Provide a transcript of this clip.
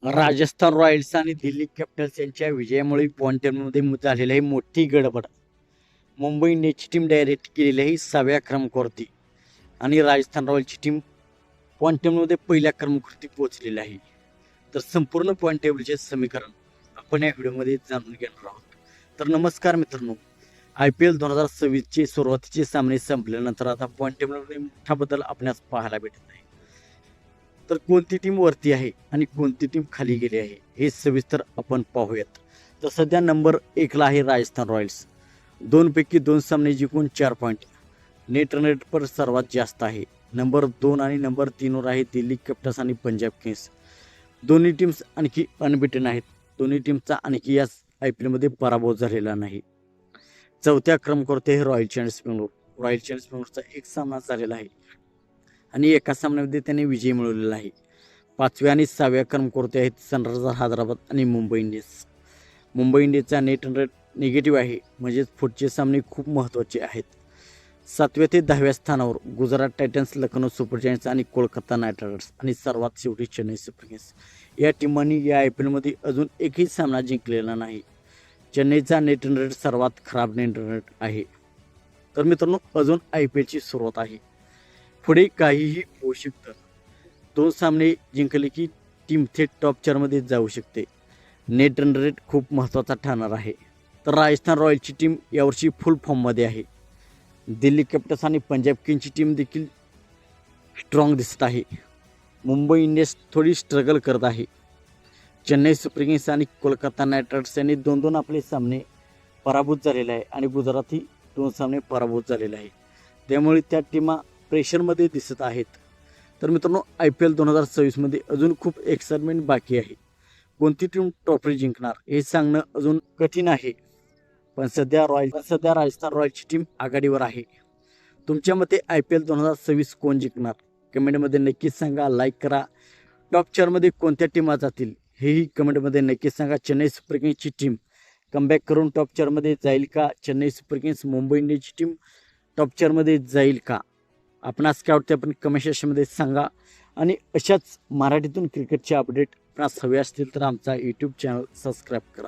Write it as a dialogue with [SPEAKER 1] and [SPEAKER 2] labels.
[SPEAKER 1] Rajasthan Royals आणि Delhi Capitals यांच्या विजयामुळे पॉईंटमध्ये झालेली आहे मोठी गडबड. मुंबई इंडियन्सची टीम डायरेक्ट गेलेली आहे 6व्या क्रमांकावरती आणि राजस्थान रॉयल्सची टीम पॉईंट टेबलमध्ये पहिल्या क्रमांकावरती पोहोचलेली आहे. तर संपूर्ण पॉईंट टेबलचे समीकरण आपण या व्हिडिओमध्ये जाणून घेणार आहोत. तर नमस्कार मित्रांनो, IPL 2026चे सुरुवातीचे सामने संपल्यानंतर आता पॉईंट टेबलमध्ये मोठा बदल आपल्यास पाहायला भेटत आहे. तर कोणती टीम वरती आहे आणि कोणती टीम खाली गेली आहे हे सविस्तर आपण पाहूयात. तर सध्या नंबर 1ला आहे राजस्थान रॉयल्स. 2 पैकी 2 सामने जिंकून 4 पॉईंट. नेट रन रेट पर सर्वात जास्त आहे. नंबर 2 आणि नंबर 3वर आहे दिल्ली कॅपिटल्स आणि पंजाब किंग्स. दोन्ही टीम्स आणखी अनबिटन आहेत. दोन्ही टीमचा आणखी या IPLमध्ये पराभव झालेला नाही. 4थ्या क्रमांकावरती आहे Royal Challengers Bangalore. Royal Challengers बेंगलोरचा एक सामना झालेला आहे आणि एका सामन्यामध्ये त्याने विजय मिळवलेला आहे. 5व्या आणि 6व्या क्रमांकावरती आहेत सनरायझर्स हैदराबाद आणि मुंबई इंडियन्स. मुंबई इंडियन्सचा नेट रन रेट निगेटिव्ह आहे, म्हणजेच पुढचे सामने खूप महत्त्वाचे आहेत. 7व्या ते 10व्या स्थानावर Gujarat Titans, Lucknow super giants आणि कोलकाता नाईट रायडर्स आणि सर्वात शेवटी चेन्नई सुपर किंग्स. या टीमांनी या IPLमध्ये अजून एकही सामना जिंकलेला नाही. चेन्नईचा नेट रन रेट सर्वात खराब नेट रन रेट आहे. तर मित्रांनो, अजून IPLची सुरुवात आहे. पुढे काहीही होऊ शकतं. 2 सामने जिंकले की टीम थेट टॉप 4मध्ये जाऊ शकते. नेट रन रेट खूप महत्त्वाचा ठरणार आहे. तर राजस्थान रॉयल्सची टीम यावर्षी फुल फॉर्ममध्ये आहे. दिल्ली कॅपिटल्स आणि पंजाब किंग्सची टीम देखील स्ट्रॉंग दिसत आहे. मुंबई इंडियन्स थोडी स्ट्रगल करत आहे. चेन्नई सुपर किंग्स आणि कोलकाता नाईट रायडर्स यांनी 2-2 आपले सामने पराभूत झालेले आहे आणि गुजरातही 2 सामने पराभूत झालेले आहे. त्यामुळे त्या टीमा प्रेशरमध्ये दिसत आहेत. तर मित्रांनो, IPL 2026मध्ये अजून खूप एक्साइटमेंट बाकी आहे. कोणती टीम ट्रॉफी जिंकणार हे सांगणं अजून कठीण आहे. पण सध्या राजस्थान रॉयल्सची टीम आघाडीवर आहे. तुमच्या मते IPL 2026 कोण जिंकणार? कमेंटमध्ये नक्कीच सांगा. लाईक करा. टॉप 4मध्ये कोणत्या टीमा जातील हेही कमेंटमध्ये नक्कीच सांगा. चेन्नई सुपर किंग्सची टीम कमबॅक करून टॉप 4मध्ये जाईल का? चेन्नई सुपर किंग्स, मुंबई इंडियन्सची टीम टॉप 4मध्ये जाईल का? आपणास काय वाटते आपण कमेंट सेक्शनमध्ये सांगा. आणि अशाच मराठीतून क्रिकेटचे अपडेट आपणास हवे असतील तर आमचा YouTube चॅनल सबस्क्राईब करा.